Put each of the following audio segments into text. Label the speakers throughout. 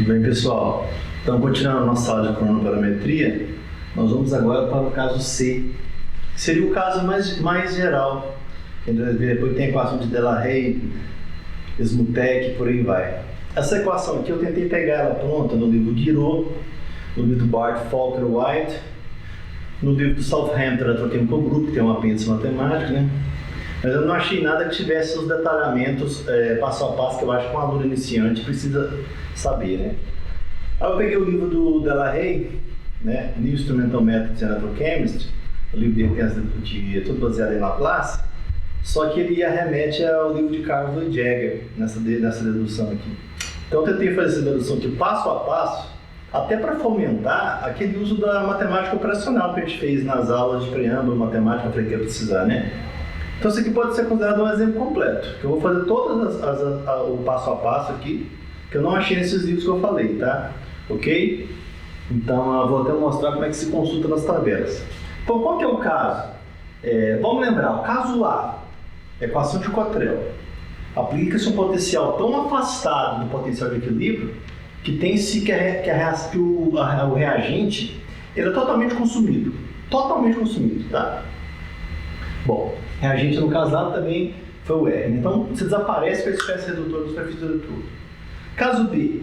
Speaker 1: Tudo bem, pessoal? Então, continuando a nossa aula de cronoparametria, nós vamos agora para o caso C, que seria o caso mais geral. Depois tem a equação de Delahaye, Smutek, por aí vai. Essa equação aqui eu tentei pegar ela pronta no livro Giraud, no livro Bart Falker White, no livro do Southampton Electrochemical Group, que tem um apêndice matemático, né? Mas eu não achei nada que tivesse os detalhamentos passo a passo que eu acho que um aluno iniciante precisa saber, né? Aí eu peguei o livro do Delahaye, né? New Instrumental Methods in Electrochemistry, o livro dele é tudo baseado em Laplace, só que ele arremete ao livro de Carl Lloyd Jagger nessa dedução aqui. Então eu tentei fazer essa dedução aqui passo a passo, até para fomentar aquele uso da matemática operacional que a gente fez nas aulas de preâmbulo, matemática para quem precisar, né? Então isso aqui pode ser considerado um exemplo completo, que eu vou fazer todas o passo a passo aqui, que eu não achei nesses livros que eu falei, tá? Ok? Então eu vou até mostrar como é que se consulta nas tabelas. Então qual que é o caso? Vamos lembrar, o caso A, equação de Cottrell, aplica-se um potencial tão afastado do potencial de equilíbrio que tem-se que o reagente ele é totalmente consumido, tá? Bom, reagente no casado também foi o R. Então, você desaparece com a espécie redutora da superfície do eletrodo. Caso B,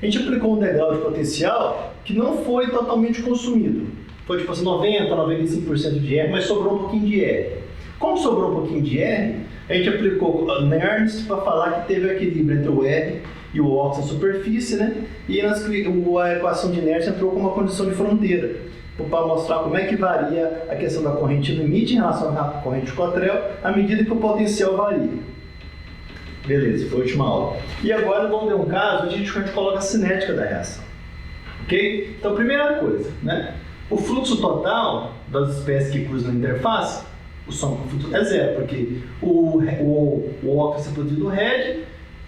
Speaker 1: a gente aplicou um degrau de potencial que não foi totalmente consumido. Foi tipo assim, 90%, 95% de R, mas sobrou um pouquinho de R. Como sobrou um pouquinho de R, a gente aplicou Nernst para falar que teve equilíbrio entre o R e o óxido na superfície, né? E a equação de Nernst entrou com uma condição de fronteira, para mostrar como é que varia a questão da corrente limite em relação à corrente de Cottrell à medida que o potencial varia. Beleza, foi a última aula. E agora vamos ver um caso onde a gente coloca a cinética da reação. Ok? Então, primeira coisa, né? O fluxo total das espécies que cruzam na interface, o som com fluxo é zero, porque o óxido é produzido do head,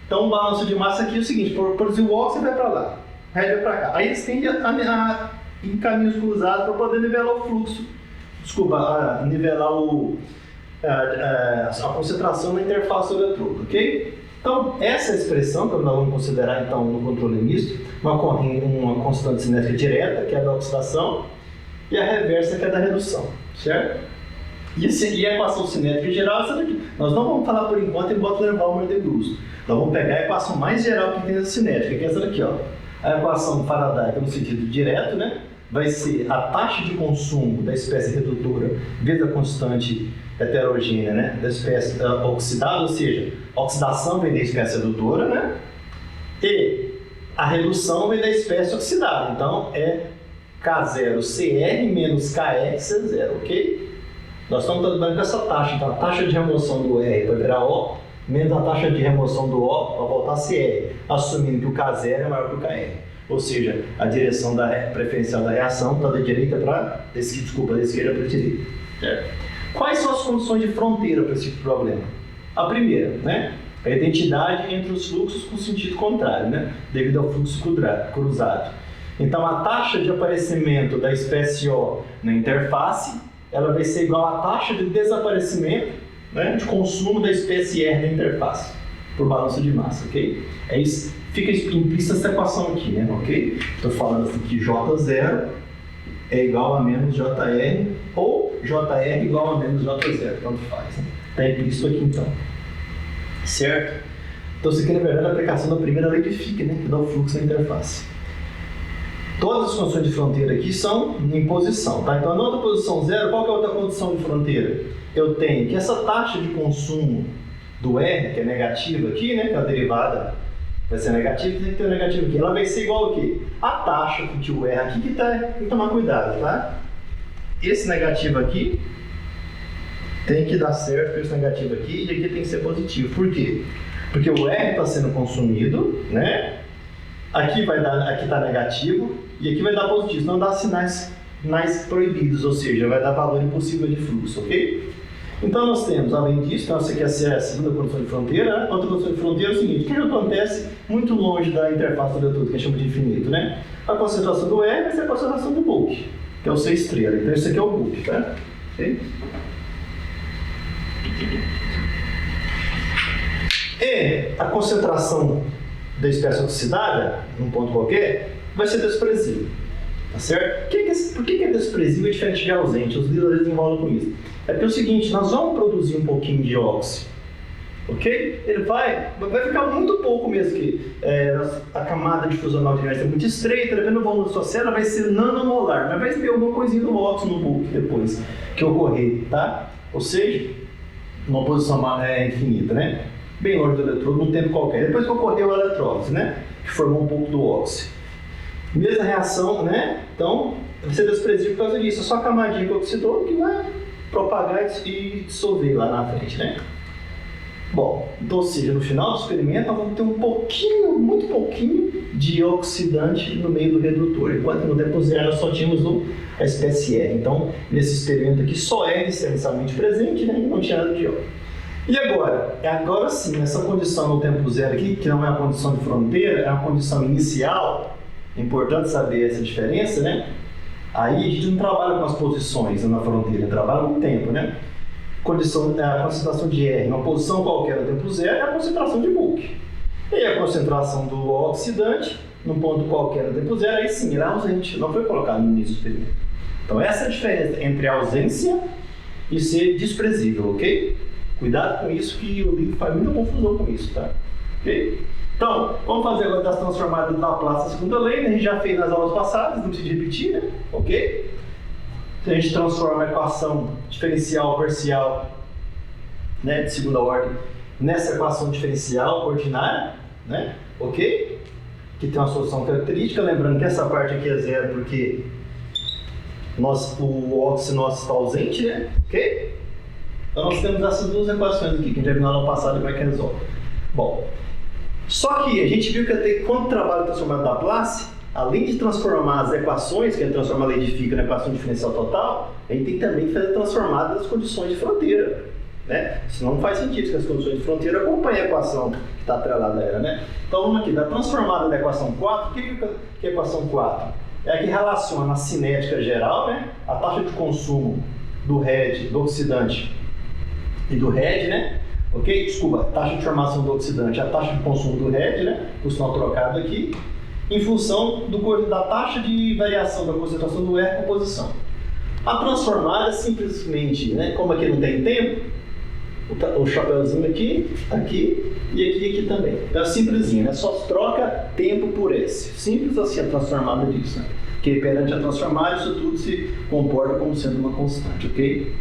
Speaker 1: então o balanço de massa aqui é o seguinte, produzir o óxido vai para lá, o head vai para cá. Aí eles tendem em caminhos cruzados para poder nivelar o fluxo, nivelar a concentração na interface do eletrodo, ok? Então, essa expressão que nós vamos considerar então no controle misto, uma constante cinética direta, que é a da oxidação, e a reversa, que é da redução, certo? E a equação cinética geral é essa daqui. Nós não vamos falar por enquanto em Bottler-Ballmer de Gusto. Nós vamos pegar a equação mais geral que tem da cinética, que é essa daqui, ó. A equação faradaica no sentido direto, né? Vai ser a taxa de consumo da espécie redutora vezes a constante heterogênea, né? Da espécie oxidada, ou seja, a oxidação vem da espécie redutora, né? E a redução vem da espécie oxidada. Então, é K0CR menos KXC0, ok? Nós estamos dando essa taxa. Então, a taxa de remoção do R vai virar O, menos a taxa de remoção do O vai voltar a CR, assumindo que o K0 é maior que o KR. Ou seja, a direção preferencial da reação está da esquerda para a direita. Certo? Quais são as condições de fronteira para esse tipo de problema? A primeira, né? A identidade entre os fluxos com sentido contrário, né? Devido ao fluxo cruzado. Então, a taxa de aparecimento da espécie O na interface, ela vai ser igual à taxa de desaparecimento, né, de consumo da espécie R na interface, por balanço de massa, ok? É isso. Fica implícita essa equação aqui, né? Ok? Estou falando assim que J0 é igual a menos JR ou JR igual a menos J0, tanto faz. Né? Está implícito aqui então. Certo? Então isso aqui na verdade é a aplicação da primeira lei de Fick, né? Que dá o fluxo na interface. Todas as condições de fronteira aqui são em posição, tá? Então a outra posição zero, qual que é a outra condição de fronteira? Eu tenho que essa taxa de consumo do R, que é negativa aqui, né? Que é a derivada vai ser negativa, tem que ter um negativo aqui. Ela vai ser igual ao quê? A taxa que o R aqui, que tem que tomar cuidado, tá? Esse negativo aqui tem que dar certo com esse negativo aqui, e aqui tem que ser positivo. Por quê? Porque o R está sendo consumido, né? Aqui está negativo e aqui vai dar positivo, senão dá sinais proibidos, ou seja, vai dar valor impossível de fluxo, ok? Então nós temos, além disso, então essa aqui é a segunda condição de fronteira, né? Outra condição de fronteira é o seguinte, o que acontece muito longe da interface do eletrodo, que a gente chama de infinito, né? A concentração do R vai ser a concentração do bulk, que é o C estrela, então esse aqui é o bulk, tá? Okay? E a concentração da espécie oxidada, num ponto qualquer, vai ser desprezível. Tá certo? Por que é desprezível e diferente de ausente? Os líderes enrolam com isso. É porque é o seguinte, nós vamos produzir um pouquinho de óxido, ok? Ele vai ficar muito pouco mesmo, que a camada difusional de é muito estreita, dependendo do volume da sua célula, vai ser nanomolar, mas vai ter alguma coisinha do óxido no bulk depois que ocorrer, tá? Ou seja, uma posição infinita, né? Bem longe do eletrodo, num tempo qualquer. Depois que ocorreu a eletrólise, né? Que formou um pouco do óxido. Mesma reação, né? Então, vai ser desprezível por causa disso. É só a camadinha que oxidou que vai propagar e dissolver lá na frente, né? Bom, então, ou seja, no final do experimento, nós vamos ter um pouquinho, muito pouquinho de oxidante no meio do redutor. Enquanto no tempo zero nós só tínhamos a espécie R. Então, nesse experimento aqui, só R essencialmente presente, né? E não tinha nada de O. E agora? Agora sim, essa condição no tempo zero aqui, que não é uma condição de fronteira, é uma condição inicial. É importante saber essa diferença, né? Aí a gente não trabalha com as posições na fronteira, trabalha com o tempo, né? A concentração de R, uma posição qualquer no tempo zero, é a concentração de bulk. E a concentração do oxidante, num ponto qualquer no tempo zero, aí sim, era ausente, não foi colocado no início do experimento. Então essa é a diferença entre a ausência e ser desprezível, ok? Cuidado com isso, que o livro faz muita confusão com isso, tá? Ok? Então, vamos fazer agora das transformadas da Laplace, a segunda lei, né? A gente já fez nas aulas passadas, não precisa repetir, né? Ok? Então, a gente transforma a equação diferencial parcial, né, de segunda ordem nessa equação diferencial ordinária, né? Ok? Que tem uma solução característica, lembrando que essa parte aqui é zero porque o óxido nosso está ausente, né? Ok? Então, nós temos essas duas equações aqui, que a gente já viu na aula passada como é que resolve. Bom, só que a gente viu que quando trabalha o transformado da Laplace, além de transformar as equações, que é transformar a lei de Fick na equação diferencial total, a gente tem que também fazer a transformada das condições de fronteira, né? Senão não faz sentido que as condições de fronteira acompanhem a equação que está atrelada a ela, né? Então vamos aqui, da transformada da equação 4, o que é a equação 4? É a que relaciona a cinética geral, né? A taxa de consumo do RED, do oxidante e do RED, né? Ok? Desculpa, taxa de formação do oxidante, a taxa de consumo do RED, né? O sinal trocado aqui, em função da taxa de variação da concentração do R com posição. A transformada simplesmente, né? Como aqui não tem tempo, o chapeuzinho aqui e aqui também. Então é simplesinho, né? Só troca tempo por S. Simples assim a transformada disso, né? Porque perante a transformada isso tudo se comporta como sendo uma constante, ok?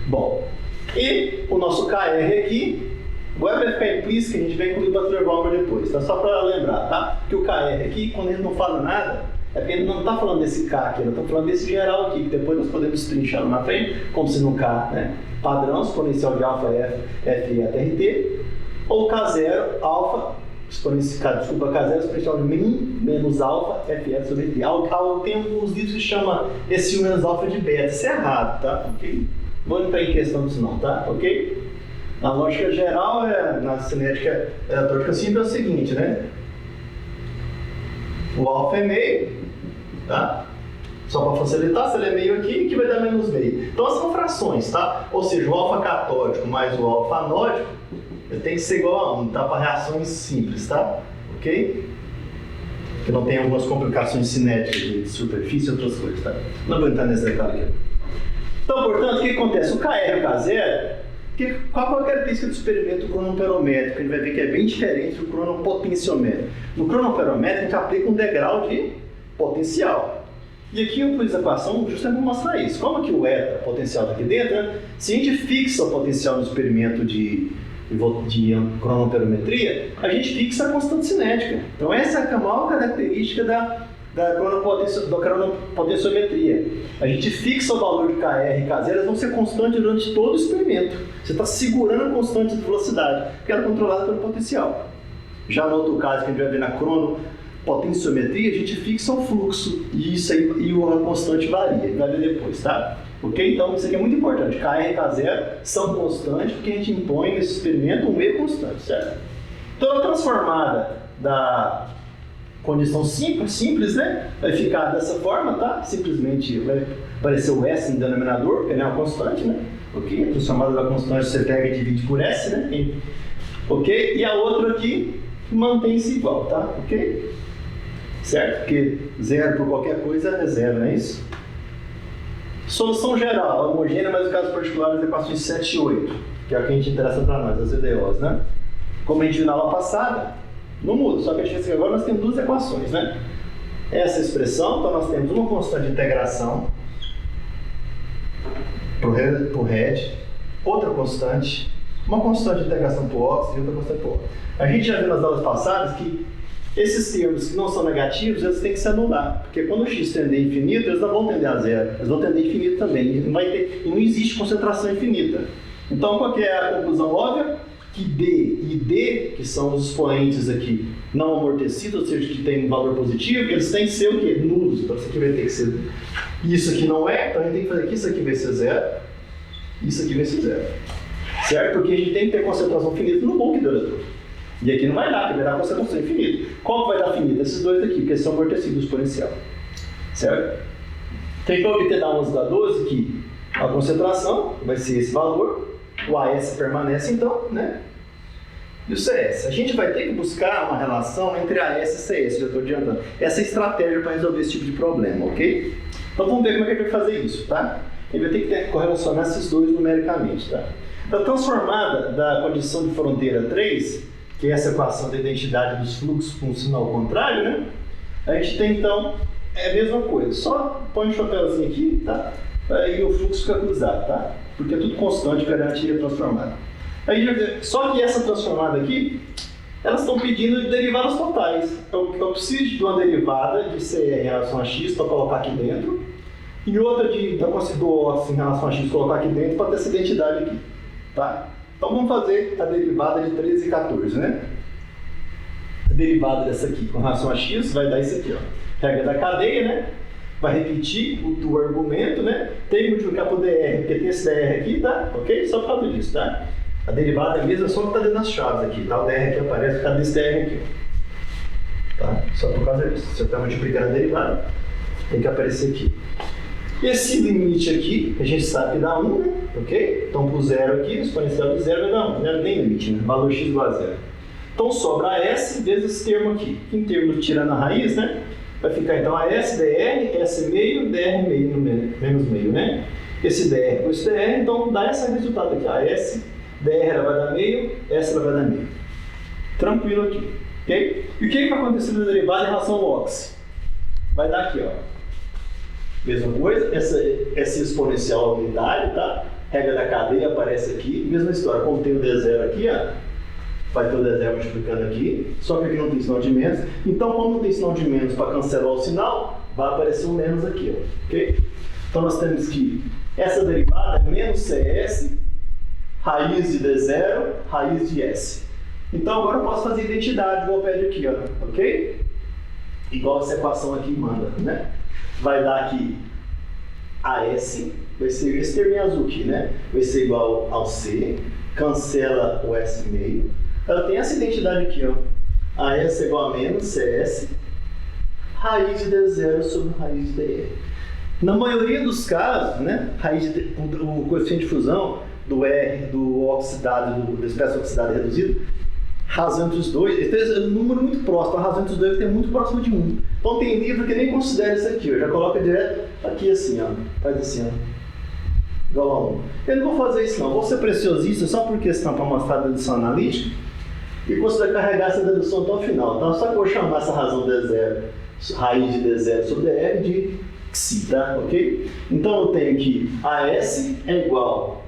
Speaker 1: Bom, e o nosso KR aqui, vai ficar implícito, que a gente vai incluir o Butler-Balmer depois, tá? Só para lembrar, tá? Que o KR aqui, quando ele não fala nada, é porque ele não está falando desse K aqui, ele está falando desse geral aqui, que depois nós podemos trinchar na frente, como se no K, né? Padrão, exponencial de alfa F até RT, ou K0, alfa, exponencial, desculpa, K0, exponencial de min menos alfa F sobre RT. Tem alguns livros que chamam esse menos alfa de beta, isso é errado, tá? Ok? Vou entrar em questão disso não, tá? Ok? Na lógica geral, na cinética tórica simples é o seguinte, né? O alfa é meio, tá? Só para facilitar, se ele é meio aqui, que vai dar menos meio. Então são frações, tá? Ou seja, o alfa catódico mais o alfa anódico, ele tem que ser igual a 1, tá? Para reações simples, tá? Ok? Que não tem algumas complicações cinéticas de superfície e outras coisas, tá? Não vou entrar nesse detalhe aqui. Então, portanto, o que acontece? O KR e o K0, qual é a característica do experimento cronoperométrico? A gente vai ver que é bem diferente do cronopotenciométrico. No cronoperométrico, a gente aplica um degrau de potencial. E aqui eu pus a equação justamente para mostrar isso. Como que o eta, potencial está aqui dentro, né? Se a gente fixa o potencial no experimento de cronoperometria, a gente fixa a constante cinética. Então, essa é a maior característica da cronopotenciometria. A gente fixa o valor de KR e K0, eles vão ser constantes durante todo o experimento. Você está segurando a constante de velocidade, porque ela é controlada pelo potencial. Já no outro caso que a gente vai ver na cronopotenciometria, a gente fixa o fluxo e isso aí, e a constante varia, vai ver depois, tá? Ok? Então isso aqui é muito importante. KR e K0 são constantes porque a gente impõe nesse experimento um E constante, certo? Então a transformada da condição simples, né? Vai ficar dessa forma, tá? Simplesmente vai aparecer o S no denominador, porque ele é uma constante, né? Ok? A transformada da constante você pega e divide por S, né? Ok? E a outra aqui mantém-se igual, tá? Ok? Certo? Porque zero por qualquer coisa é zero, não é isso? Solução geral, homogênea, mas no caso particular, as equações 7 e 8, que é o que a gente interessa para nós, as EDOs, né? Como a gente viu na aula passada, não muda, só que a diferença é que agora nós temos duas equações, né? Essa expressão, então nós temos uma constante de integração para o red, outra constante, uma constante de integração para o ox e outra constante para o ox. A gente já viu nas aulas passadas que esses termos que não são negativos, eles têm que se anular, porque quando o x tender a infinito, eles não vão tender a zero, eles vão tender a infinito também, e não existe concentração infinita. Então, qual que é a conclusão óbvia? Que D e D, que são os expoentes aqui não amortecidos, ou seja, que tem um valor positivo, eles têm que ser o quê? Nulos. Então, isso aqui vai ter que ser... Isso aqui não é, então a gente tem que fazer que isso aqui vai ser zero, isso aqui vai ser zero. Certo? Porque a gente tem que ter concentração finita no bulk do eletrônico. E aqui não vai dar, porque vai dar concentração infinita. Qual vai dar finita? Esses dois aqui, porque eles são amortecidos exponencial. Certo? Tem que obter da 11 da 12 que a concentração vai ser esse valor, o AS permanece então, né? E o CS. A gente vai ter que buscar uma relação entre AS e CS, já estou adiantando. Essa é a estratégia para resolver esse tipo de problema, ok? Então vamos ver como é que a gente vai fazer isso, tá? A gente vai ter que correlacionar esses dois numericamente, tá? Então, transformada da condição de fronteira 3, que é essa equação da identidade dos fluxos com o sinal contrário, né? A gente tem então a mesma coisa, só põe um chapéuzinho aqui, tá? E o fluxo fica cruzado, tá? Porque é tudo constante, garantia transformada. Aí, só que essa transformada aqui, elas estão pedindo derivadas totais. Eu preciso de uma derivada de CR em relação a x para colocar aqui dentro, e outra do OX em relação a x colocar aqui dentro para ter essa identidade aqui, tá? Então vamos fazer a derivada de 13 e 14, né? A derivada dessa aqui com relação a x vai dar isso aqui, ó. Regra da cadeia, né? Vai repetir o argumento, né? Tem que multiplicar por dr, porque tem esse dr aqui, tá? Ok? Só por causa disso, tá? A derivada é a mesma, só que está dentro das chaves aqui, tá? O dr aqui aparece por causa desse dr aqui, tá? Só por causa disso. Se você está multiplicando a derivada, tem que aparecer aqui. Esse limite aqui, a gente sabe que dá 1, né? Ok? Então, por zero aqui, o exponencial de zero vai dar 1. Não é nem limite, né? Valor x igual a zero. Então, sobra S vezes esse termo aqui. Em termos tirando a raiz, né? Vai ficar então a S, dr, S meio, dr meio, menos meio, né? Esse dr com esse dr, então dá esse resultado aqui. A S, dr vai dar meio, S vai dar meio. Tranquilo aqui, ok? E o que vai acontecer na derivada em relação ao OX? Vai dar aqui, ó. Mesma coisa, essa exponencial unitária, tá? Regra da cadeia aparece aqui, mesma história, como tem o D0 aqui, ó, vai ter o D0 multiplicando aqui, só que aqui não tem sinal de menos. Então, como não tem sinal de menos para cancelar o sinal, vai aparecer um menos aqui, ó, ok? Então, nós temos que essa derivada é menos CS, raiz de D0, raiz de S. Então, agora eu posso fazer identidade, igual pede aqui, ó, ok? Igual essa equação aqui manda, né? Vai dar aqui AS, vai ser esse termo em azul aqui, né? Vai ser igual ao C, cancela o S meio. Eu tenho essa identidade aqui, ó. AS é igual a menos CS, raiz de D0 sobre raiz de DR. Na maioria dos casos, né? O coeficiente de fusão do R, do oxidado, da espécie oxidada e reduzida, razão entre os dois, é um número muito próximo, a razão entre os dois é muito próximo de 1. Então tem livro que nem considera isso aqui, ó, já coloca direto aqui assim, ó, faz assim, ó, igual a 1. Eu não vou fazer isso não, vou ser preciosista só por questão para mostrar a dedução analítica e considerar carregar essa dedução até o final. Então só que eu vou chamar essa razão D0, raiz de D0 sobre DR de Xi, tá? Ok? Então eu tenho que AS é igual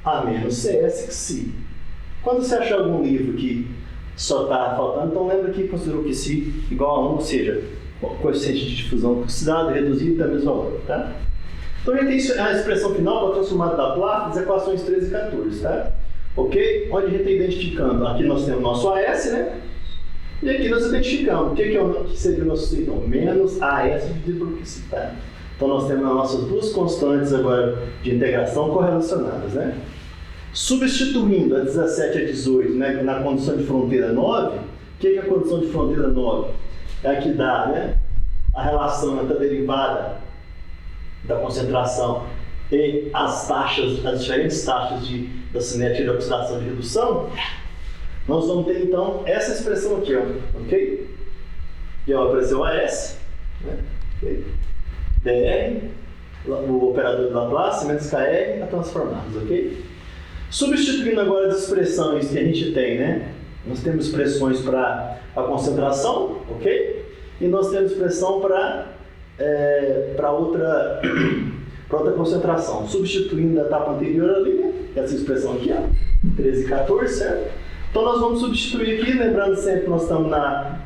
Speaker 1: a menos CS Xi. Quando você achar algum livro que só está faltando, então lembra que considerou que Xi igual a 1, ou seja, o coeficiente de difusão oxidado reduzido da mesma valor, tá? Então a gente tem a expressão final para a transformada da placa das equações 13 e 14, tá? Ok? Onde a gente está identificando, aqui nós temos o nosso AS, né? E aqui nós identificamos, o que seria o nosso então? Menos AS dividido por Xi, tá? Então nós temos as nossas duas constantes agora de integração correlacionadas, né? Substituindo a 17 a 18, né, na condição de fronteira 9, o que é a condição de fronteira 9? É a que dá, né, a relação entre a derivada da concentração e as taxas, as diferentes taxas da cinética de oxidação e de redução. nós vamos ter então essa expressão aqui, ó, ok? E vai aparecer o AS, né? Okay? DR, o operador de Laplace, menos KR, a transformados, ok? Substituindo agora as expressões que a gente tem, né? Nós temos expressões para a concentração, ok? E nós temos expressão para outra concentração. Substituindo a etapa anterior ali, né? Essa expressão aqui, ó, 13 e 14, certo? Então nós vamos substituir aqui, lembrando sempre que nós estamos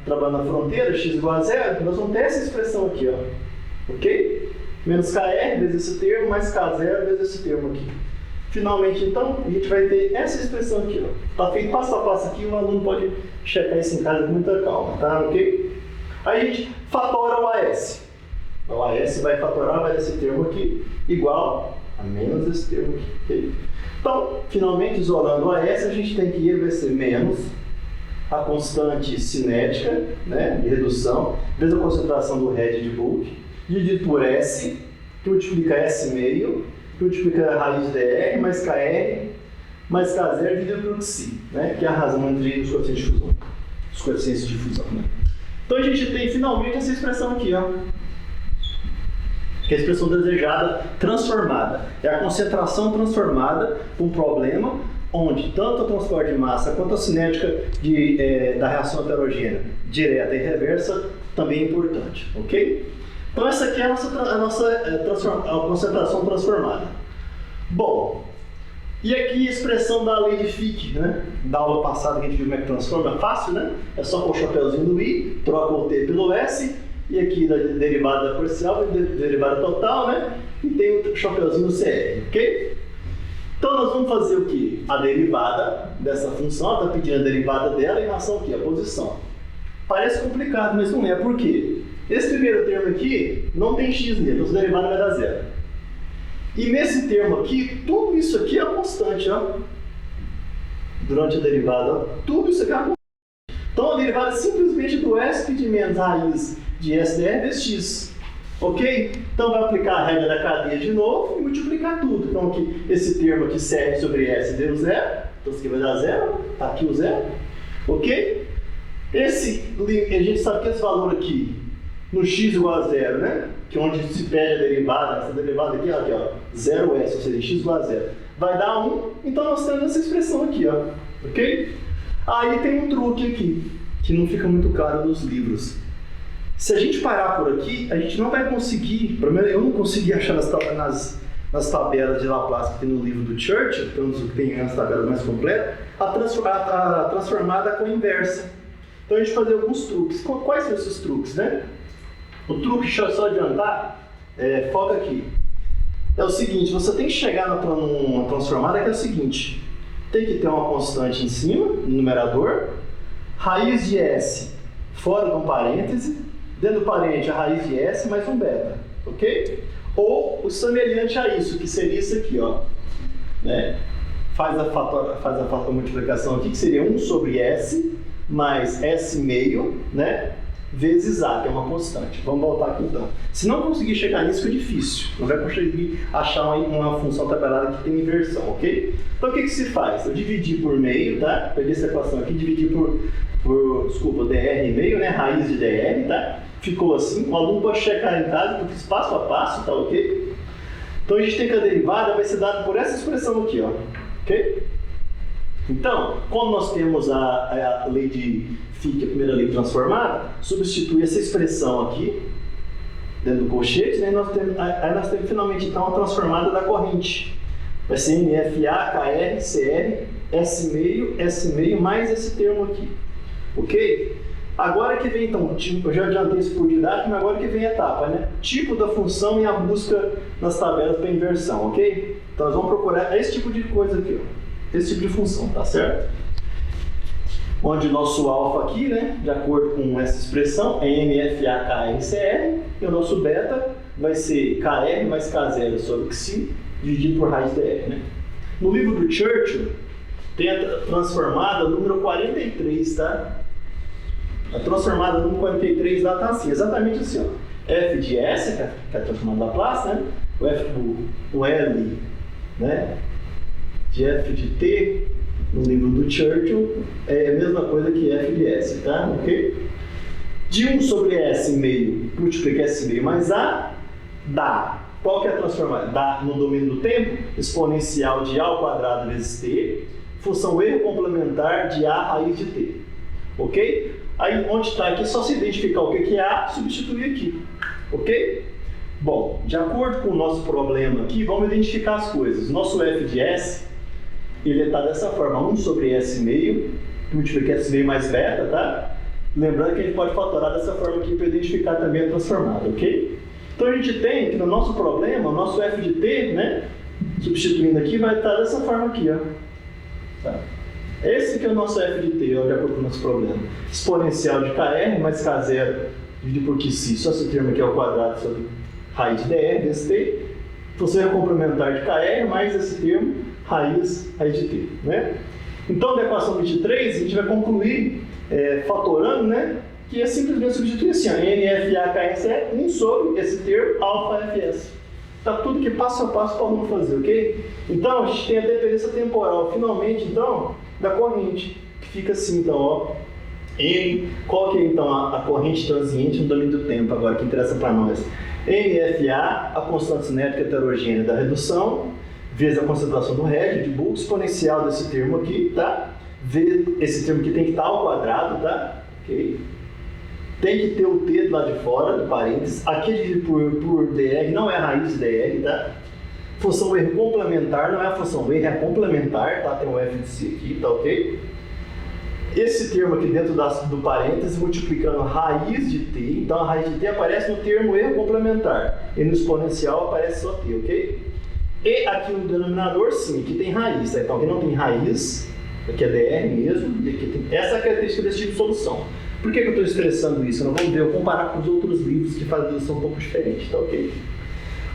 Speaker 1: trabalhando na fronteira, x igual a zero, nós vamos ter essa expressão aqui, ó, ok? Menos KR vezes esse termo, mais K0 vezes esse termo aqui. Finalmente, então, a gente vai ter essa expressão aqui, ó. Está feito passo a passo aqui, o aluno pode checar isso em casa com muita calma, tá? Ok? Aí a gente fatora o AS. O AS vai fatorar, vai esse termo aqui, igual a menos esse termo aqui, ok? Então, finalmente, isolando o AS, a gente tem que ir, vai ser menos a constante cinética, né, de redução, vezes a concentração do head de bulk, dividido por S, que multiplica S meio, que multiplica a raiz de DR, mais KR, mais K0, dividido por Xi, né, que é a razão entre os coeficientes de fusão. Os coeficientes de fusão, né. Então, a gente tem, finalmente, essa expressão aqui, ó, que é a expressão desejada transformada. É a concentração transformada para um problema onde tanto a transporte de massa quanto a cinética da reação heterogênea direta e reversa também é importante, ok? Então essa aqui é a a concentração transformada. Bom, e aqui a expressão da lei de Fick, né? Da aula passada que a gente viu como é que transforma, é fácil, né? É só pôr o chapéuzinho do I, troca o T pelo S, e aqui da derivada parcial, derivada total, né? E tem o chapeuzinho do CR, ok? Então nós vamos fazer o quê? A derivada dessa função, está pedindo a derivada dela em relação ao quê? A posição. Parece complicado, mas não é. Por quê? Esse primeiro termo aqui não tem x nele, então a derivada vai dar zero. E nesse termo aqui, tudo isso aqui é constante, ó. Durante a derivada, ó, tudo isso aqui é constante. Então a derivada é simplesmente do S de menos raiz de SDR vezes x. Ok? Então vai aplicar a regra da cadeia de novo e multiplicar tudo. Então aqui, esse termo aqui 7 sobre S deu zero. Então isso aqui vai dar zero. Está aqui o zero. Ok? A gente sabe que esse valor aqui, no x igual a zero, né? Que é onde se pede a derivada, essa derivada aqui, ó, 0S, ou seja, x igual a zero. Vai dar 1. Então nós temos essa expressão aqui, ó. Ok? Aí tem um truque aqui, que não fica muito claro nos livros. Se a gente parar por aqui, a gente não vai conseguir, pelo menos eu não consegui achar nas tabelas de Laplace que tem no livro do Churchill, que tem as tabelas mais completas, a transformada com a inversa. Então a gente vai fazer alguns truques. Quais são esses truques, né? O truque, deixa eu só adiantar, foca aqui. É o seguinte, você tem que chegar numa transformada que é o seguinte, tem que ter uma constante em cima, no numerador, raiz de S fora de um parêntese, dentro do parente a raiz de S mais um beta, ok? Ou o semelhante a isso, que seria isso aqui, ó. Né? Faz a multiplicação aqui, que seria 1 sobre S mais S meio, né? Vezes A, que é uma constante. Vamos voltar aqui então. Se não conseguir chegar nisso, fica difícil. Não vai conseguir achar uma função tabelada que tem inversão, ok? Então o que se faz? Eu dividi por meio, tá? Peguei essa equação aqui, dividi por dr meio, né? Raiz de dr, tá? Ficou assim. O aluno pode checar em casa, porque fiz passo a passo, tá ok? Então a gente tem que a derivada vai ser dada por essa expressão aqui, ó. Ok? Então, como nós temos a lei de Fick, a primeira lei transformada, substitui essa expressão aqui, dentro do colchete, né? Aí nós temos finalmente então a transformada da corrente. Vai ser MFA, KR, CR, S meio mais esse termo aqui. Ok? Agora que vem então, eu já adiantei isso por didática, mas agora que vem a etapa, né? Tipo da função e a busca nas tabelas para inversão, ok? Então nós vamos procurar esse tipo de coisa aqui, ó. Esse tipo de função, tá certo? Onde o nosso alfa aqui, né, de acordo com essa expressão, é MFA, KR, CR, e o nosso beta vai ser KR mais K0 sobre Xi, dividido por raiz dr, né? No livro do Churchill, tem a transformada número 43, tá? A transformada número 43 lá tá assim, exatamente assim, ó. F de S, que é a transformada da Laplace, né? O L, né? De F de T no livro do Churchill, é a mesma coisa que f de s, tá? Ok? De 1 sobre s meio, multiplica s meio mais a, dá. Qual que é a transformação? Dá no domínio do tempo, exponencial de a ao quadrado vezes t, função erro complementar de a raiz de t. Ok? Aí, onde está aqui, só se identificar o que é a, substituir aqui. Ok? Bom, de acordo com o nosso problema aqui, vamos identificar as coisas. Nosso f de s, ele está dessa forma, 1 sobre s meio, multiplica s meio mais beta, tá? Lembrando que a gente pode fatorar dessa forma aqui para identificar também a transformada, ok? Então a gente tem que no nosso problema, o nosso f de t, né? Substituindo aqui, vai estar dessa forma aqui, ó. Tá? Esse que é o nosso f de t, ó, de acordo com o nosso problema. Exponencial de kr mais k0 dividido por qi, só esse termo aqui é o quadrado sobre raiz de dr vezes t. Função complementar de kr mais esse termo, raiz de t, né? Então, da equação 23, a gente vai concluir fatorando, né? Que é simplesmente substituir assim, ó, NFAKS é 1 sobre esse termo alfa FS. Está tudo que passo a passo para o aluno fazer, ok? Então, a gente tem a dependência temporal, finalmente, então, da corrente, que fica assim, então, ó. N, qual que é, então, a corrente transiente no domínio do tempo, agora, que interessa para nós? NFA, a constante cinética heterogênea da redução, vezes a concentração do rédio de bulk, exponencial desse termo aqui, tá? Esse termo aqui tem que estar ao quadrado, tá? Ok? Tem que ter o t do lado de fora, do parênteses. Aqui é dividido por dr, não é a raiz de dr, tá? Função erro complementar, não é a função erro, é complementar, tá? Tem um f de c aqui, tá ok? Esse termo aqui dentro do parênteses, multiplicando raiz de t, então a raiz de t aparece no termo erro complementar, e no exponencial aparece só t, ok? E aqui no denominador, sim, aqui tem raiz, tá? Então aqui não tem raiz, aqui é dr mesmo, e aqui tem... Essa é a característica desse tipo de solução. Por que eu estou estressando isso? Nós vamos ver, eu comparar com os outros livros que fazem isso um pouco diferente, tá ok?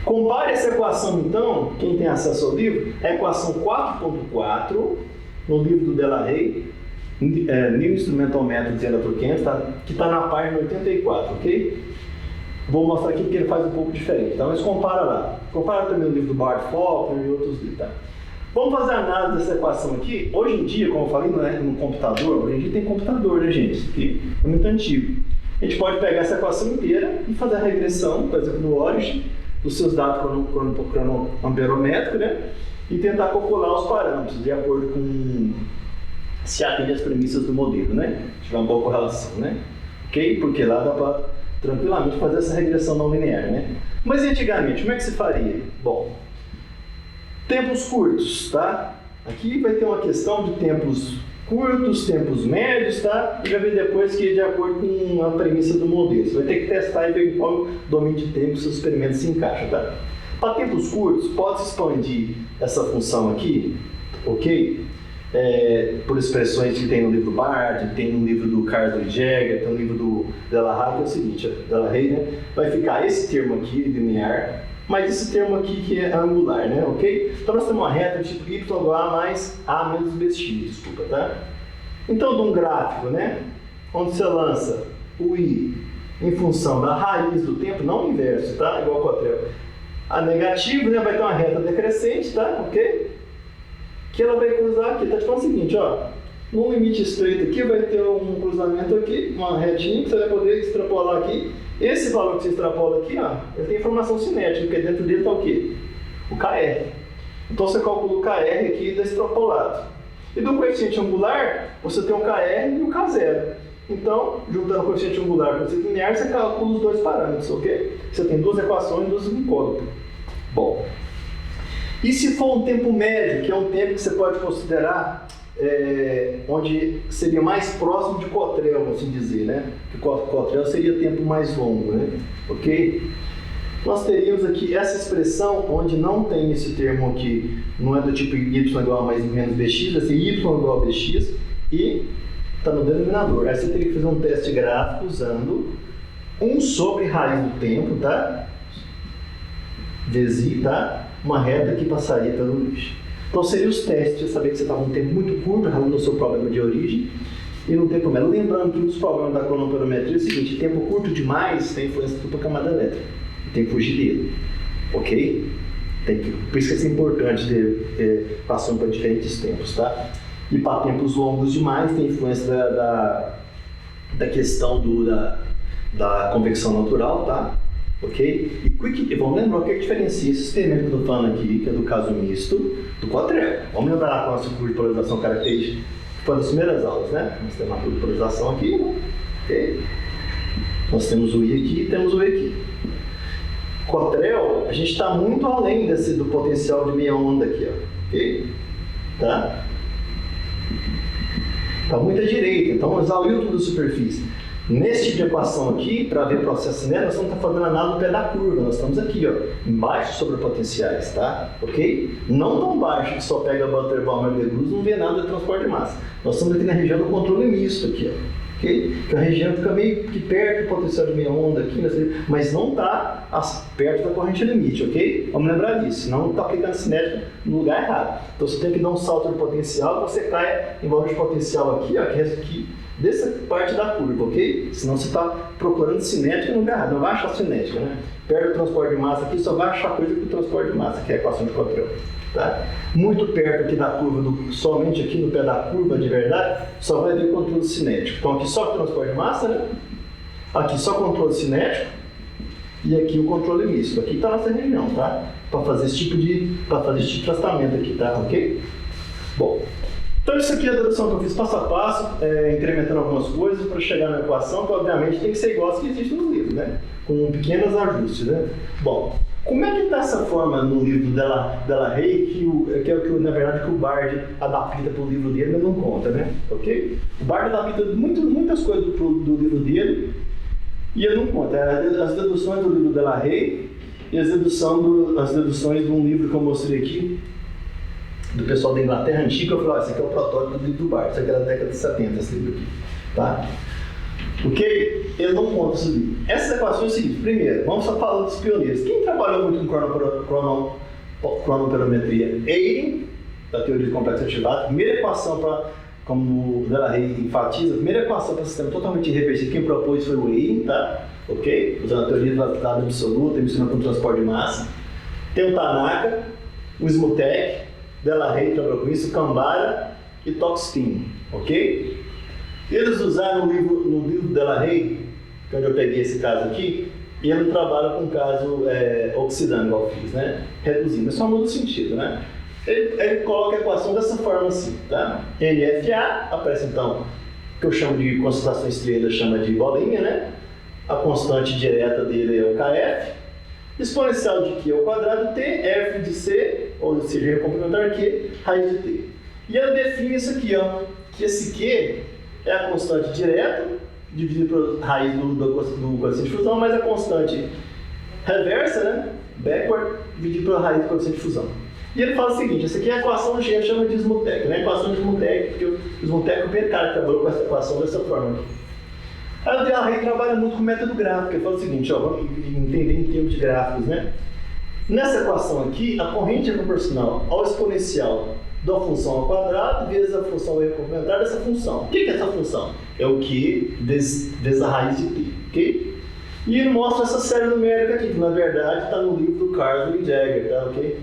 Speaker 1: Compare essa equação, então, quem tem acesso ao livro, é a equação 4.4, no livro do Delahaye, New Instrumental Methods in Electrochemistry, tá? Que está na página 84, ok? Vou mostrar aqui porque ele faz um pouco diferente, tá? Mas compara lá. Compara também o livro do Bart Faulkner e outros livros, tá? Vamos fazer a análise dessa equação aqui. Hoje em dia, como eu falei, não é no computador, hoje em dia tem computador, né, gente? Isso aqui é muito antigo. A gente pode pegar essa equação inteira e fazer a regressão, por exemplo, no Origin, dos seus dados cronoamperométricos, né? E tentar calcular os parâmetros de acordo com se atende às premissas do modelo, né? Tiver uma boa correlação, né? Ok? Porque lá dá para tranquilamente fazer essa regressão não linear, né? Mas antigamente, como é que se faria? Bom, tempos curtos, tá? Aqui vai ter uma questão de tempos curtos, tempos médios, tá? E vai ver depois que de acordo com a premissa do modelo. Você vai ter que testar e ver qual domínio de tempo seus experimentos se encaixam, tá? Para tempos curtos, pode-se expandir essa função aqui, ok? Por expressões que tem no livro Bard, tem no livro do Carlos Jäger, tem no livro do Delahaye, que é o seguinte, Delahaye, né? Vai ficar esse termo aqui, linear, mas esse termo aqui que é angular, né? Ok? Então nós temos uma reta de tipo y igual a mais a menos bx, desculpa, tá? Então, de um gráfico, né? Onde você lança o i em função da raiz do tempo, não o inverso, tá? Igual ao cotrel. A negativo, né? Vai ter uma reta decrescente, tá? Ok? Que ela vai cruzar aqui. Tá te falando o seguinte, ó. Num limite estreito aqui, vai ter um cruzamento aqui, uma retinha que você vai poder extrapolar aqui. Esse valor que você extrapola aqui, ó, ele tem informação cinética, porque dentro dele está o quê? O KR. Então você calcula o KR aqui da extrapolado. E do coeficiente angular, você tem o KR e o K0. Então, juntando o coeficiente angular com o coeficiente linear, você calcula os dois parâmetros, ok? Você tem duas equações e duas incógnitas. Bom, e se for um tempo médio, que é um tempo que você pode considerar onde seria mais próximo de cotrel, vamos assim dizer, né? Que cotrel seria tempo mais longo, né? Ok? Nós teríamos aqui essa expressão onde não tem esse termo aqui, não é do tipo y igual a mais menos bx, vai ser y igual a bx e está no denominador. Aí você teria que fazer um teste gráfico usando 1 sobre raiz do tempo, tá? Vezes i, tá? Uma reta que passaria pelo lixo. Então seriam os testes de saber que você estava um tempo muito curto, no seu problema de origem, e não tem problema. Lembrando que um dos problemas da cronoamperometria é o seguinte: tempo curto demais tem influência para a camada elétrica. Tem que fugir dele. Ok? Por isso que é importante ter passando para diferentes tempos, tá? e para tempos longos demais, tem influência da questão da convecção natural, tá? Ok? E vamos lembrar o que diferencia esse experimento que eu estou falando aqui, que é do caso misto, do Cottrell. Vamos lembrar a nossa curva de polarização característica, que foi das primeiras aulas, né? Nós temos uma curva de polarização aqui, ok? Nós temos o I aqui e temos o E aqui. Cottrell, a gente está muito além do potencial de meia onda aqui, ó, ok? Tá? Está muito à direita, então exauriu tudo a superfície. Nesse tipo de equação aqui, para ver processo cinético, nós não estamos fazendo nada no pé da curva, nós estamos aqui, ó, embaixo sobre potenciais, tá? Ok? Não tão baixo que só pega Butterball e Legruz, não vê nada de transporte de massa. Nós estamos aqui na região do controle misto, aqui, ó. Okay? Que a região fica meio que perto do potencial de meia onda aqui, mas não está perto da corrente limite, ok? Vamos lembrar disso, senão está aplicando cinética no lugar errado. Então você tem que dar um salto de potencial, você cai em valor de potencial aqui, ó, que é aqui, dessa parte da curva, ok? Senão você está procurando cinética no lugar errado, não vai achar cinética, né? Perto do transporte de massa aqui, só vai achar coisa com o transporte de massa, que é a equação de Cottrell. Tá? Muito perto aqui da curva, somente aqui no pé da curva de verdade, só vai ver controle cinético. Então aqui só transporte de massa, né? Aqui só controle cinético e aqui o controle misto. Aqui está a nossa região, tá? Para fazer esse tipo de tratamento aqui, tá? Ok? Bom, então isso aqui é a dedução que eu fiz passo a passo, incrementando algumas coisas para chegar na equação, que obviamente tem que ser igual às que existe no livro, né? Com pequenos ajustes, né? Bom, como é que está essa forma no livro dela Rey, que é o que, na verdade, que o Bard adapta para o livro dele, mas não conta, né? Ok? O Bard adapta muitas coisas do livro dele e ele não conta. As deduções do livro dela Rey e as deduções de um livro que eu mostrei aqui, do pessoal da Inglaterra Antiga, eu falei, esse aqui é o protótipo do livro do Bard, isso aqui é da década de 70, esse livro aqui, tá? Ok? Ele não conta isso livro. Essas equações é o seguinte: primeiro, vamos só falar dos pioneiros. Quem trabalhou muito com cronometrometria? Eyring, da teoria de complexo ativado. Primeira equação para, como o Delahaye enfatiza, a primeira equação para sistema totalmente irreversível, quem propôs foi o Eyring, tá? Ok? Usando a teoria de relatividade absoluta, misturando com o transporte de massa. Tem o Tanaka, o Smutek, Delahaye trabalhou com isso, Kambara e Tokspin, ok? Eles usaram no livro Delahaye, que é onde eu peguei esse caso aqui, e ele trabalha com o caso oxidando, igual eu fiz, né? Reduzindo, mas só muda o sentido, né? Ele coloca a equação dessa forma assim, tá? NFA, aparece então, que eu chamo de concentração estrela, chama de bolinha, né? A constante direta dele é o KF, exponencial de Q ao quadrado T, F de C, ou seja, complementar Q, raiz de T. E ele define isso aqui, ó, que esse Q é a constante direta, dividida por raiz do coeficiente de fusão, mais a constante reversa, né? Backward, dividida por raiz do coeficiente de fusão. E ele fala o seguinte: essa aqui é a equação que a gente chama de Smutek, né? A equação de Smutek, porque o Smutek é o primeiro cara que trabalhou com essa equação dessa forma aqui. Aí o Delahaye trabalha muito com método gráfico. Ele fala o seguinte, ó, vamos entender em termos de gráficos, né? Nessa equação aqui, a corrente é proporcional ao exponencial da função ao quadrado vezes a função complementar dessa função. O que é essa função? É o Q vezes a raiz de T, ok? E ele mostra essa série numérica aqui, que na verdade está no livro do Carlson e Jagger, tá, ok?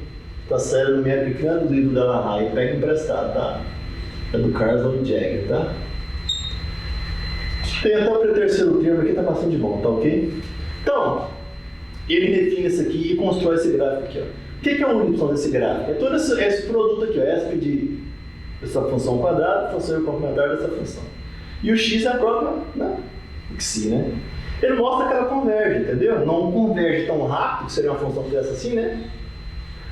Speaker 1: Essa série numérica aqui não é do livro da Delahaye, pega emprestado, tá? É do Carlson e Jagger, tá? Tem até o terceiro termo aqui, tá bastante bom, tá ok? Então, ele define isso aqui e constrói esse gráfico aqui, ó. O que é o y desse gráfico? É todo esse produto aqui, ó, ESP de essa função quadrada, função complementar dessa função. E o x é a própria, né? Xi, né? Ele mostra que ela converge, entendeu? Não converge tão rápido, que seria uma função que fizesse assim, né?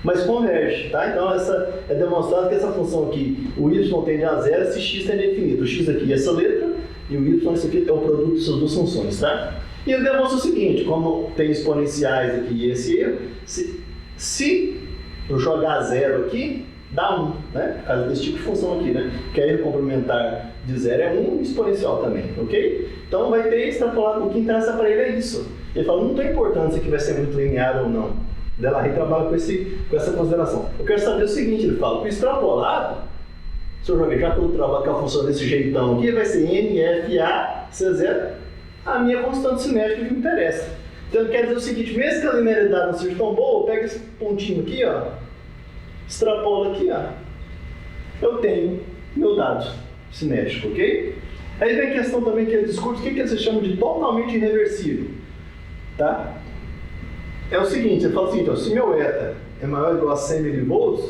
Speaker 1: Mas converge, tá? Então essa é demonstrado que essa função aqui, o y tende a zero, esse x tende a infinito. O x aqui é essa letra e o y, isso aqui é o produto dessas duas funções, tá? E ele demonstra o seguinte: como tem exponenciais aqui e esse erro, se eu jogar zero aqui, dá 1, né? Por causa desse tipo de função aqui, né? Que aí o complementar de zero é 1 e exponencial também, ok? Então vai ter extrapolado, o que interessa para ele é isso. Ele fala, não tem importância que vai ser muito linear ou não. Delahaye trabalha com essa consideração. Eu quero saber o seguinte, ele fala, o extrapolado, se eu jogar, já que eu trabalho com a função desse jeitão aqui, vai ser N, F, A, C0, a minha constante cinética que me interessa. Então quer dizer o seguinte, mesmo que a linearidade não seja tão boa, eu pego esse pontinho aqui, ó, extrapolo aqui, ó, eu tenho meu dado cinético, ok? Aí vem a questão também que eles discutem, o que eles chamam de totalmente irreversível, tá? É o seguinte, você fala o seguinte, ó, se meu eta é maior ou igual a 100 mV,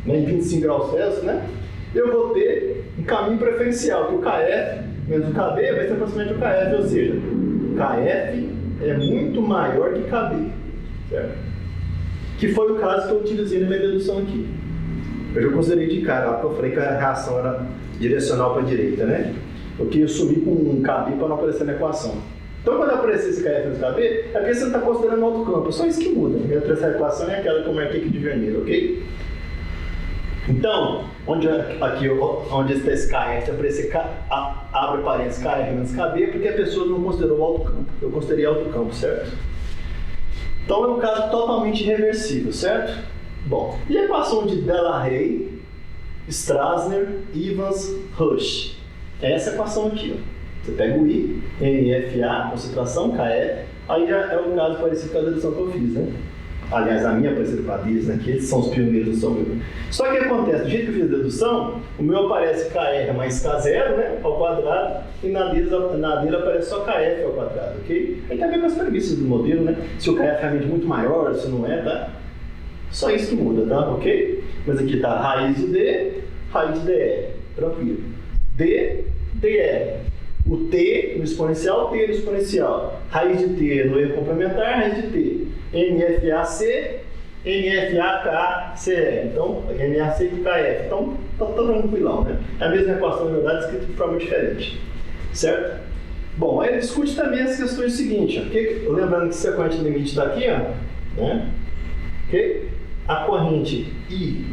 Speaker 1: né, em 25 graus Celsius, né, eu vou ter um caminho preferencial, que o KF menos o KB vai ser aproximadamente o KF, ou seja, KF é muito maior que KB, certo? Que foi o caso que eu utilizei na minha dedução aqui. Eu já considerei de cara, porque eu falei que a reação era direcional para a direita, né? Porque eu sumi com um KB para não aparecer na equação. Então, quando aparecer esse KF menos KB, é porque você não está considerando o outro campo. É só isso que muda. A minha terceira equação é aquela que eu marquei aqui de vermelho, ok? Então, onde está esse KF, aparecer abre parênteses KF menos KB, porque a pessoa não considerou o alto campo. Eu considerei alto campo, certo? Então, é um caso totalmente irreversível, certo? Bom, e a equação de Delahaye, Strassner, Evans, Rush? É essa equação aqui, ó. Você pega o I, NFA, concentração, KF, aí já é um caso parecido com a dedução que eu fiz, né? Aliás, a minha parecida com a deles, né? Que eles são os pioneiros do software. Só que o que acontece? Do jeito que eu fiz a dedução, o meu aparece KR mais K0, né? Ao quadrado, e na dele aparece só KF ao quadrado, ok? Aí também com as premissas do modelo, né? Se o KF é realmente muito maior, se não é, tá? Só isso que muda, tá? Ok? Mas aqui tá raiz de D, raiz de DR. Tranquilo. D, DR. O T no exponencial, T no exponencial. Raiz de T no erro complementar, raiz de T. NFAC, NFAKCR. Então, NAC e KF. Então, tá tranquilão, né? É a mesma equação, na verdade, escrita de forma diferente. Certo? Bom, aí ele discute também as questões seguintes. Ó. Lembrando que se a corrente limite está aqui, ó, né? Ok? A corrente I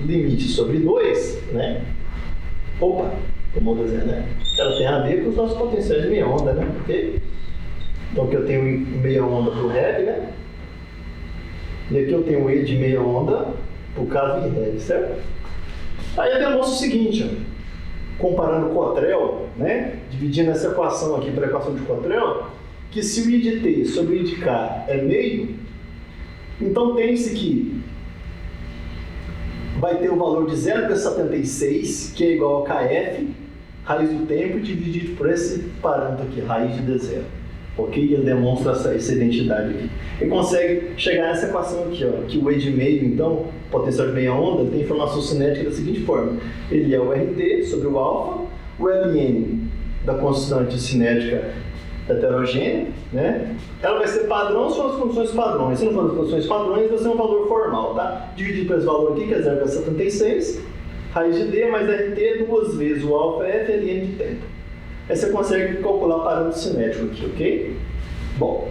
Speaker 1: limite sobre 2, né? Opa! Como dizer, né? Ela tem a ver com os nossos potenciais de meia onda, né? Okay? Então aqui eu tenho meia onda para o Rev, né? E aqui eu tenho E de meia onda para o caso de Rev, certo? Aí eu demonstro o seguinte, ó, comparando o Cottrell, né? Dividindo essa equação aqui para a equação de Cottrell, que se o I de T sobre o I de K é meio, então tem-se que vai ter o valor de 0,76, que é igual a KF, raiz do tempo, dividido por esse parâmetro aqui, raiz de D0. Ok? Ele demonstra essa identidade aqui. Ele consegue chegar nessa equação aqui, ó, que o E de meio, então, potencial de meia onda, tem informação cinética da seguinte forma. Ele é o RT sobre o alfa, o Ln da constante cinética heterogênea, né? Ela vai ser padrão se for as condições padrões. Se não for as condições padrões, vai ser um valor formal, tá? Dividido por esse valor aqui, que é 0,76, raiz de D mais RT duas vezes o alfa F Ln de tempo. Aí você consegue calcular o parâmetro cinético aqui, ok? Bom,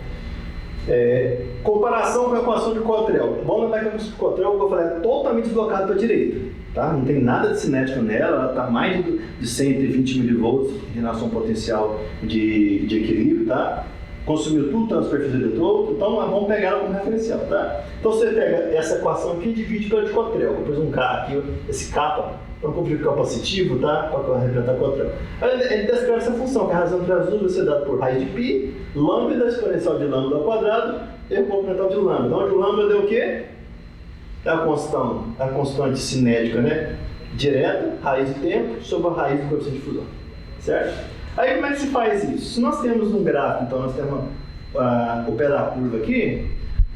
Speaker 1: comparação com a equação de Cottrell. Vamos lembrar que a equação de Cottrell, como eu falei, é totalmente deslocada para a direita, tá? Não tem nada de cinético nela, ela está mais de 120 mV em relação ao potencial de equilíbrio, tá? Consumiu tudo, tá, no superfície do eletrodo, então vamos pegar ela como referencial, tá? Então você pega essa equação aqui e divide pela de Cottrell. Depois um K aqui, esse kappa, para um conflito capacitivo, tá? Para representar Cottrell. Aí ele descreve essa função, que a razão entre as duas vai ser dada por raiz de π, lambda exponencial de lambda ao quadrado, e o complementar de lambda. Onde o lambda deu o quê? É a constante cinética, né? Direta, raiz de tempo, sobre a raiz do coeficiente de fusão. Certo? Aí como é que se faz isso? Se nós temos um gráfico, então nós temos o pé da curva aqui,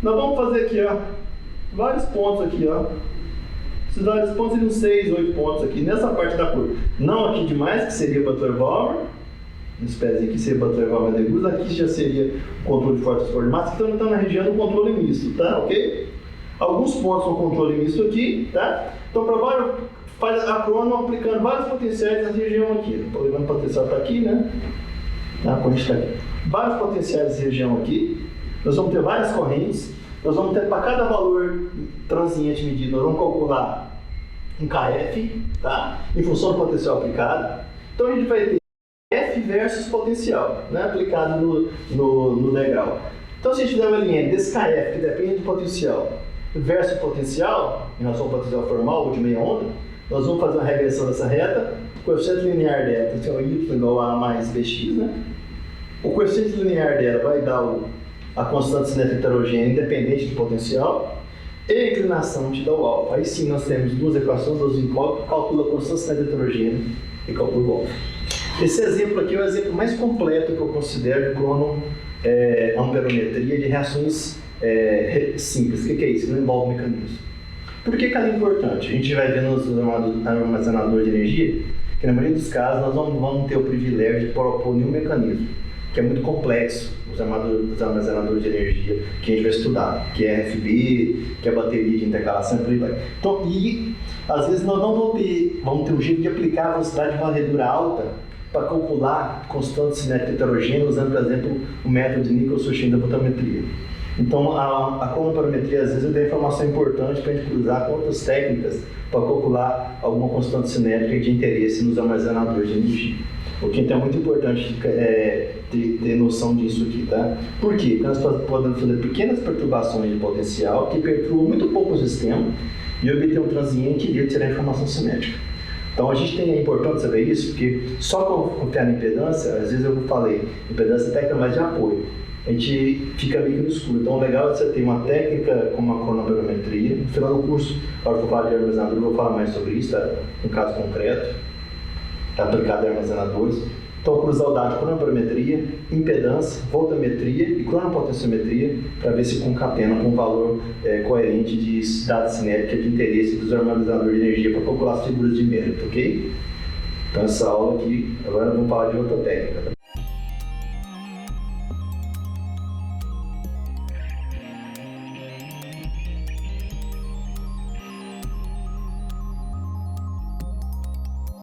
Speaker 1: nós vamos fazer aqui, ó, vários pontos aqui, ó. Esses vários pontos seriam 6, 8 pontos aqui, nessa parte da curva. Não aqui demais, que seria Butler-Bauer, nesse pezinho aqui seria Butler-Bauer de Guz, aqui já seria o controle de força de massa, que estão na região do controle misto, tá? Ok? Alguns pontos no controle misto aqui, tá? Então, faz acrônimo aplicando vários potenciais nessa região aqui. Estou levando o potencial está aqui, né? Tá? A corrente está aqui. Vários potenciais nessa região aqui. Nós vamos ter várias correntes. Nós vamos ter, para cada valor transiente medido, nós vamos calcular um KF, tá? Em função do potencial aplicado. Então, a gente vai ter F versus potencial, né? Aplicado no degrau. Então, se a gente fizer uma linha desse KF, que depende do potencial, versus potencial, em relação ao potencial formal ou de meia onda, nós vamos fazer uma regressão dessa reta. O coeficiente linear dela tem o y igual a mais bx, né? O coeficiente linear dela vai dar a constante cinética heterogênea independente do potencial. E a inclinação te dá o alfa. Aí sim nós temos duas equações, duas incógnitas, calcula a constância heterogênea e calcula o alfa. Esse exemplo aqui é o exemplo mais completo que eu considero de cronoamperometria de reações simples. O que é isso? Que não envolve mecanismo. Por que ela é importante? A gente vai ver nos armazenadores de energia que na maioria dos casos nós não vamos ter o privilégio de propor nenhum mecanismo, que é muito complexo, os armazenadores de energia que a gente vai estudar, que é RFB, que é bateria de intercalação e por aí vai. Então, e às vezes nós não vamos ter um jeito de aplicar a velocidade de varredura alta para calcular constante cinética heterogênea, usando, por exemplo, o método de Nicholson-Sushim da fotometria. Então, a cronoamperometria, às vezes, dá informação importante para a gente cruzar com outras técnicas para calcular alguma constante cinética de interesse nos armazenadores de energia. O que então é muito importante ter noção disso aqui, tá? Por quê? Porque nós podemos fazer pequenas perturbações de potencial que perturbam muito pouco o sistema e obter um transiente e tirar a informação cinética. Então, é importante saber isso, porque só confiar na impedância, às vezes eu falei, impedância é técnica mais de apoio. A gente fica meio que no escuro. Então, o legal é você ter uma técnica como a cronoamperometria. No final do curso, na hora que eu falar de armazenador, eu vou falar mais sobre isso, tá? Um caso concreto, aplicado em armazenadores. Então, cruzar o dado de cronoamperometria, impedância, voltametria e cronopotenciometria para ver se concatena com um valor coerente de dada cinética de interesse dos armazenadores de energia para calcular as figuras de mérito, ok? Então, essa aula aqui, agora vamos falar de outra técnica.